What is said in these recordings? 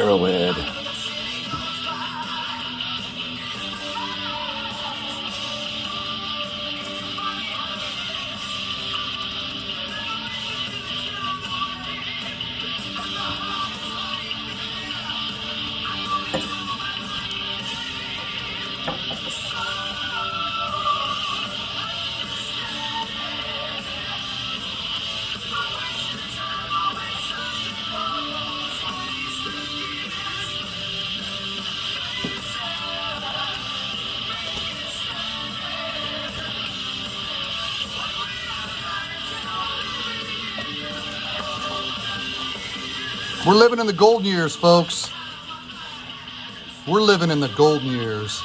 Arrowhead. We're living in the golden years, folks. We're living in the golden years.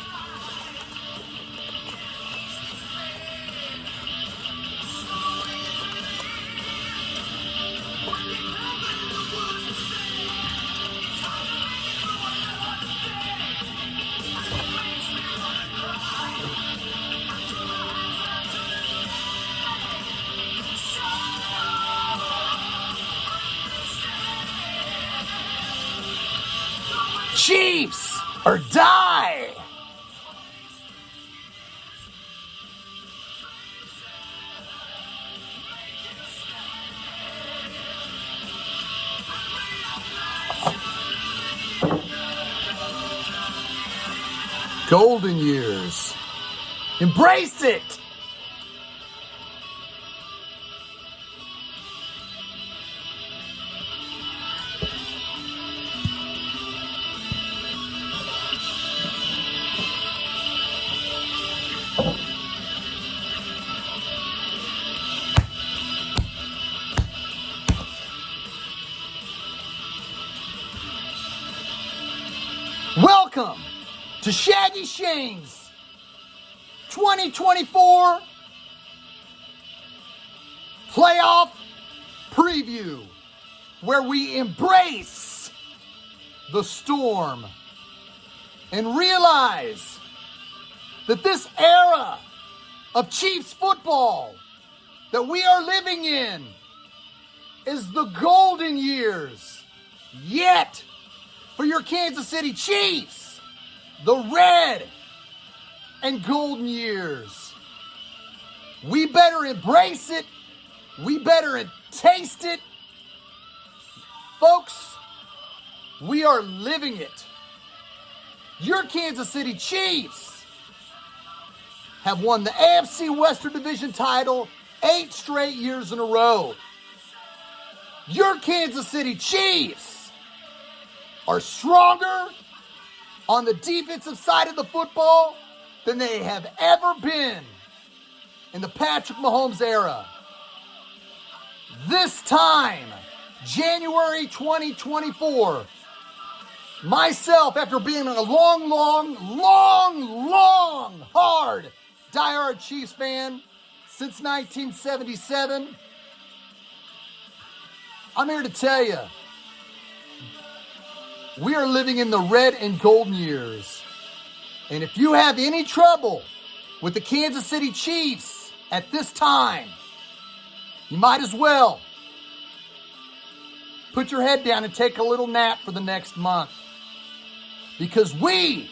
Chiefs or die! Golden years. Embrace it! Welcome to Shaggyshane's 2024 playoff preview, where we embrace the storm and realize that this era of Chiefs football that we are living in is the golden years. Yet, for your Kansas City Chiefs, the red and golden years. We better embrace it. We better taste it. Folks, we are living it. Your Kansas City Chiefs have won the AFC Western Division title 8 straight years in a row. Your Kansas City Chiefs are stronger on the defensive side of the football than they have ever been in the Patrick Mahomes era. This time, January 2024, myself, after being a long, hard, diehard Chiefs fan since 1977, I'm here to tell you, we are living in the red and golden years. And if you have any trouble with the Kansas City Chiefs at this time, you might as well put your head down and take a little nap for the next month. Because we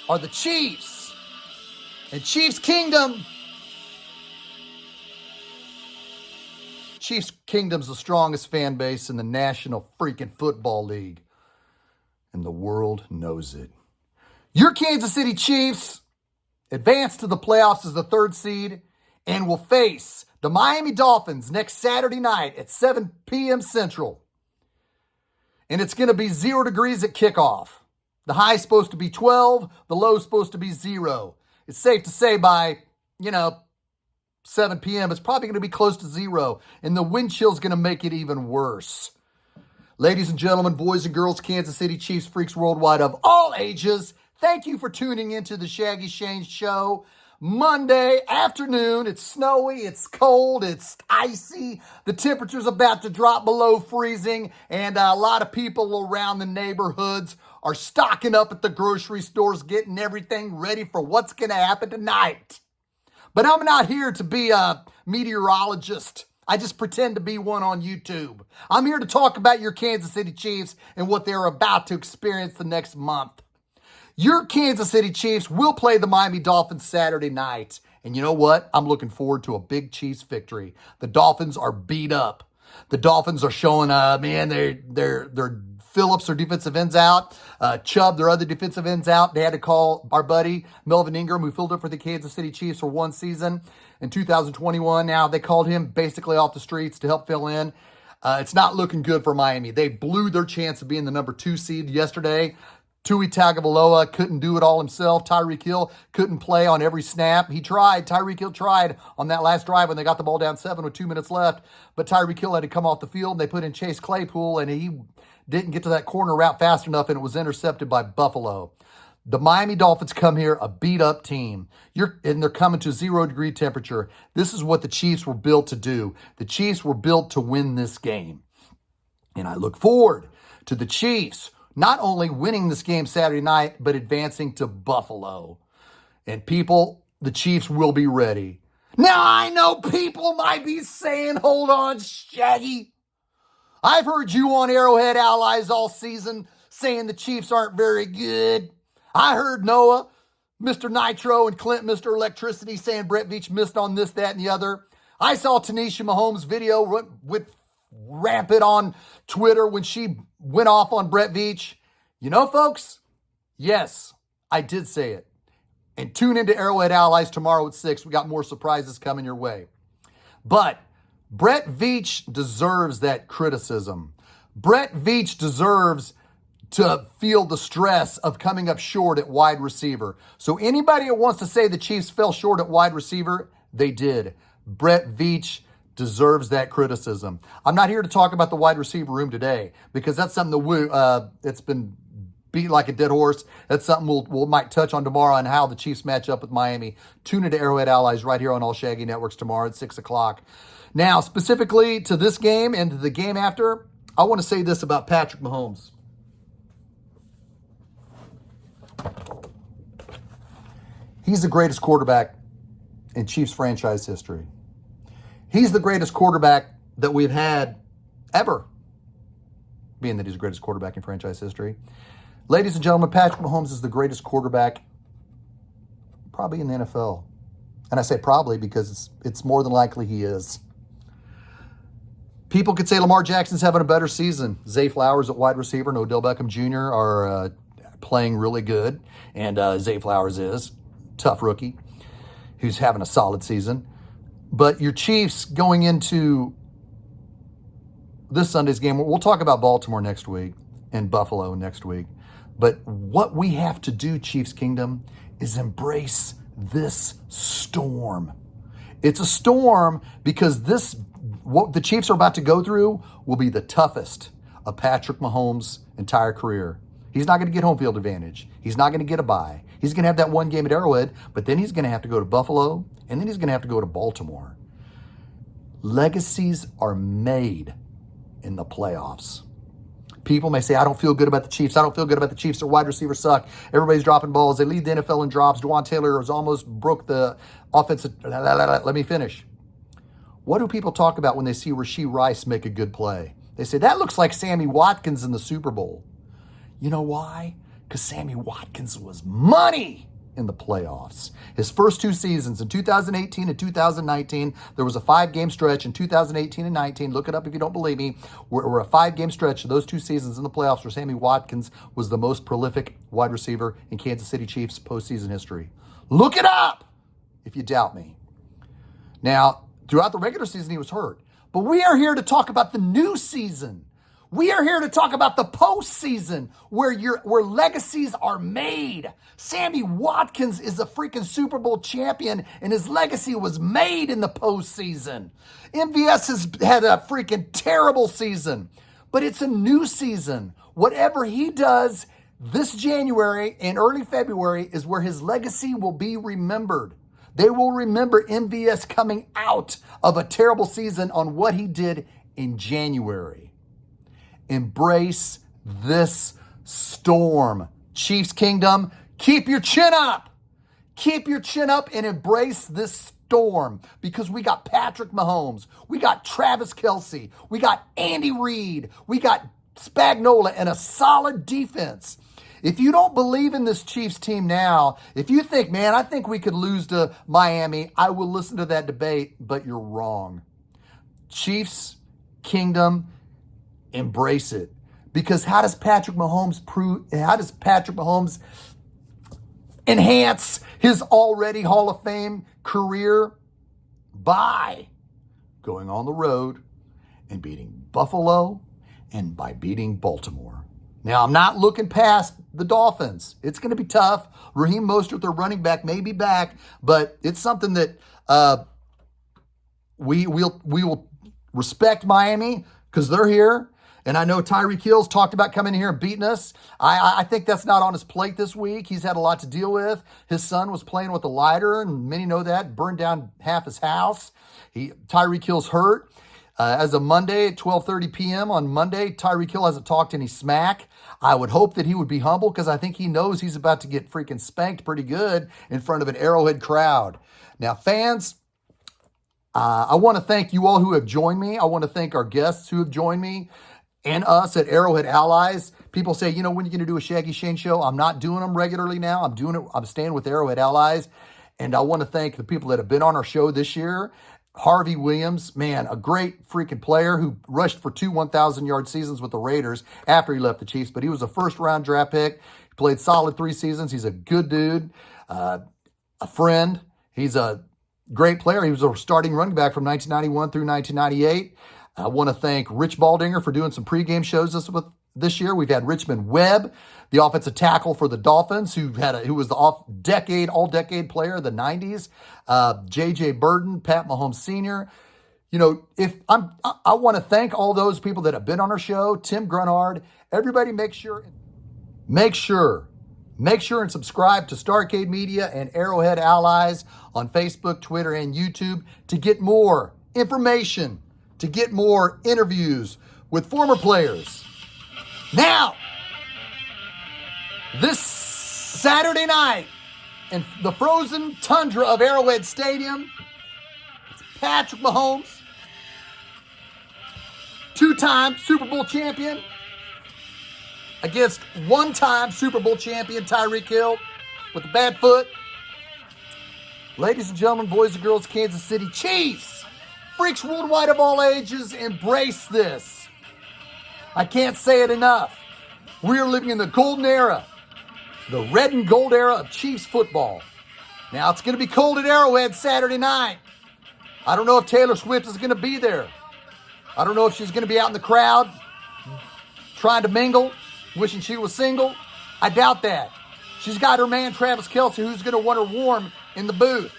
are the Chiefs. And Chiefs Kingdom, Chiefs Kingdom's the strongest fan base in the National freaking Football League. And the world knows it. Your Kansas City Chiefs advance to the playoffs as the 3rd seed and will face the Miami Dolphins next Saturday night at 7 p.m. Central. And it's going to be 0 degrees at kickoff. The high is supposed to be 12. The low is supposed to be 0. It's safe to say by, 7 p.m. it's probably going to be close to 0. And the wind chill is going to make it even worse. Ladies and gentlemen, boys and girls, Kansas City Chiefs freaks worldwide of all ages, thank you for tuning into the Shaggyshane Show. Monday afternoon, it's snowy, it's cold, it's icy, the temperature's about to drop below freezing, and a lot of people around the neighborhoods are stocking up at the grocery stores, getting everything ready for what's going to happen tonight. But I'm not here to be a meteorologist. I just pretend to be one on YouTube. I'm here to talk about your Kansas City Chiefs and what they're about to experience the next month. Your Kansas City Chiefs will play the Miami Dolphins Saturday night. And you know what? I'm looking forward to a big Chiefs victory. The Dolphins are beat up. The Dolphins are showing, they're Phillips, their defensive ends out. Chubb, their other defensive ends out. They had to call our buddy Melvin Ingram, who filled up for the Kansas City Chiefs for one season in 2021. Now they called him basically off the streets to help fill in. It's not looking good for Miami. They blew their chance of being the number 2 seed yesterday. Tua Tagovailoa couldn't do it all himself. Tyreek Hill couldn't play on every snap. He tried. Tyreek Hill tried on that last drive when they got the ball down 7 with 2 minutes left. But Tyreek Hill had to come off the field, and they put in Chase Claypool, and he didn't get to that corner route fast enough, and it was intercepted by Buffalo. The Miami Dolphins come here a beat-up team, and they're coming to 0-degree temperature. This is what the Chiefs were built to do. The Chiefs were built to win this game. And I look forward to the Chiefs not only winning this game Saturday night, but advancing to Buffalo. And people, the Chiefs will be ready. Now, I know people might be saying, hold on, Shaggy. I've heard you on Arrowhead Allies all season saying the Chiefs aren't very good. I heard Noah, Mr. Nitro, and Clint, Mr. Electricity, saying Brett Veach missed on this, that, and the other. I saw Tanisha Mahomes' video with rampant on Twitter when she went off on Brett Veach. You know, folks, yes, I did say it. And tune into Arrowhead Allies tomorrow at 6. We got more surprises coming your way. But Brett Veach deserves that criticism. Brett Veach deserves to feel the stress of coming up short at wide receiver. So anybody that wants to say the Chiefs fell short at wide receiver, they did. Brett Veach deserves that criticism. I'm not here to talk about the wide receiver room today because that's something it's been beat like a dead horse. That's something we might touch on tomorrow on how the Chiefs match up with Miami. Tune into Arrowhead Allies right here on all Shaggy Networks tomorrow at 6 o'clock. Now, specifically to this game and to the game after, I want to say this about Patrick Mahomes. He's the greatest quarterback in Chiefs franchise history. He's the greatest quarterback that we've had ever, being that he's the greatest quarterback in franchise history. Ladies and gentlemen, Patrick Mahomes is the greatest quarterback probably in the NFL. And I say probably because it's more than likely he is. People could say Lamar Jackson's having a better season. Zay Flowers at wide receiver and Odell Beckham Jr. are playing really good. And Zay Flowers is tough rookie who's having a solid season. But your Chiefs going into this Sunday's game, we'll talk about Baltimore next week and Buffalo next week. But what we have to do, Chiefs Kingdom, is embrace this storm. It's a storm because what the Chiefs are about to go through will be the toughest of Patrick Mahomes' entire career. He's not going to get home field advantage. He's not going to get a bye. He's going to have that one game at Arrowhead, but then he's going to have to go to Buffalo, and then he's going to have to go to Baltimore. Legacies are made in the playoffs. People may say, I don't feel good about the Chiefs. I don't feel good about the Chiefs. Their wide receivers suck. Everybody's dropping balls. They lead the NFL in drops. Juwan Taylor has almost broke the offensive. Let me finish. What do people talk about when they see Rashee Rice make a good play? They say, that looks like Sammy Watkins in the Super Bowl. You know why? Because Sammy Watkins was money in the playoffs. His first 2 seasons, in 2018 and 2019, there was a 5-game stretch in 2018 and 19. Look it up if you don't believe me. We're a 5-game stretch of those 2 seasons in the playoffs where Sammy Watkins was the most prolific wide receiver in Kansas City Chiefs postseason history. Look it up if you doubt me. Now, throughout the regular season, he was hurt. But we are here to talk about the new season. We are here to talk about the postseason where legacies are made. Sammy Watkins is a freaking Super Bowl champion, and his legacy was made in the postseason. MVS has had a freaking terrible season, but it's a new season. Whatever he does this January and early February is where his legacy will be remembered. They will remember MVS coming out of a terrible season on what he did in January. Embrace this storm. Chiefs Kingdom, keep your chin up. Keep your chin up and embrace this storm because we got Patrick Mahomes, we got Travis Kelce, we got Andy Reid, we got Spagnuolo, and a solid defense. If you don't believe in this Chiefs team now, if you think, man, I think we could lose to Miami, I will listen to that debate, but you're wrong. Chiefs Kingdom, embrace it. Because how does Patrick Mahomes enhance his already Hall of Fame career? By going on the road and beating Buffalo and by beating Baltimore. Now, I'm not looking past the Dolphins. It's going to be tough. Raheem Mostert, their running back, may be back, but it's something that we will respect Miami because they're here. And I know Tyreek Hill's talked about coming here and beating us. I think that's not on his plate this week. He's had a lot to deal with. His son was playing with a lighter, and many know that, burned down half his house. Tyreek Hill's hurt. As of Monday at 12:30 p.m. on Monday, Tyreek Hill hasn't talked any smack. I would hope that he would be humble because I think he knows he's about to get freaking spanked pretty good in front of an Arrowhead crowd. Now, fans, I want to thank you all who have joined me. I want to thank our guests who have joined me and us at Arrowhead Allies. People say, when are you going to do a Shaggyshane show? I'm not doing them regularly now. I'm staying with Arrowhead Allies. And I want to thank the people that have been on our show this year. Harvey Williams, man, a great freaking player who rushed for 2 1,000-yard seasons with the Raiders after he left the Chiefs. But he was a first-round draft pick. He played solid 3 seasons. He's a good dude, a friend. He's a great player. He was a starting running back from 1991 through 1998. I want to thank Rich Baldinger for doing some pregame shows this year. We've had Richmond Webb, the offensive tackle for the Dolphins, who was the all-decade player of the 90s. J.J. Burton, Pat Mahomes Sr. I want to thank all those people that have been on our show. Tim Grunhard, everybody, make sure and subscribe to Starcade Media and Arrowhead Allies on Facebook, Twitter, and YouTube to get more information, to get more interviews with former players. Now, this Saturday night in the frozen tundra of Arrowhead Stadium, it's Patrick Mahomes, 2-time Super Bowl champion, against 1-time Super Bowl champion Tyreek Hill with a bad foot. Ladies and gentlemen, boys and girls, Kansas City Chiefs, freaks worldwide of all ages, embrace this. I can't say it enough. We are living in the golden era, the red and gold era of Chiefs football. Now, it's going to be cold at Arrowhead Saturday night. I don't know if Taylor Swift is going to be there. I don't know if she's going to be out in the crowd trying to mingle, wishing she was single. I doubt that. She's got her man Travis Kelce, who's going to want her warm in the booth.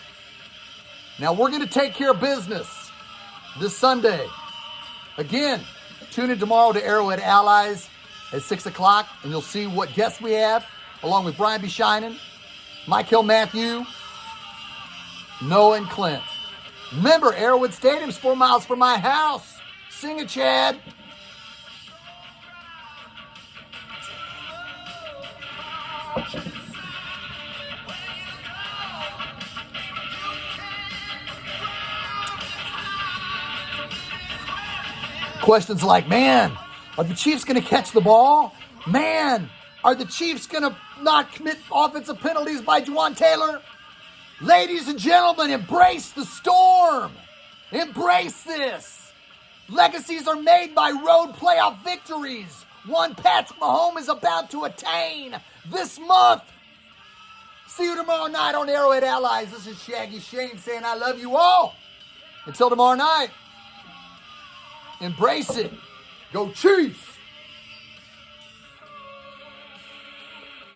Now, we're going to take care of business this Sunday. Again, tune in tomorrow to Arrowhead Allies at 6 o'clock, and you'll see what guests we have, along with Brian B. Shinan, Michael Matthew, Noah, and Clint. Remember, Arrowhead Stadium's 4 miles from my house. Sing it, Chad. Questions like, man, are the Chiefs going to catch the ball? Man, are the Chiefs going to not commit offensive penalties by Juwan Taylor? Ladies and gentlemen, embrace the storm. Embrace this. Legacies are made by road playoff victories. One Patrick Mahomes is about to attain this month. See you tomorrow night on Arrowhead Allies. This is Shaggyshane saying I love you all. Until tomorrow night, embrace it. Go Chiefs!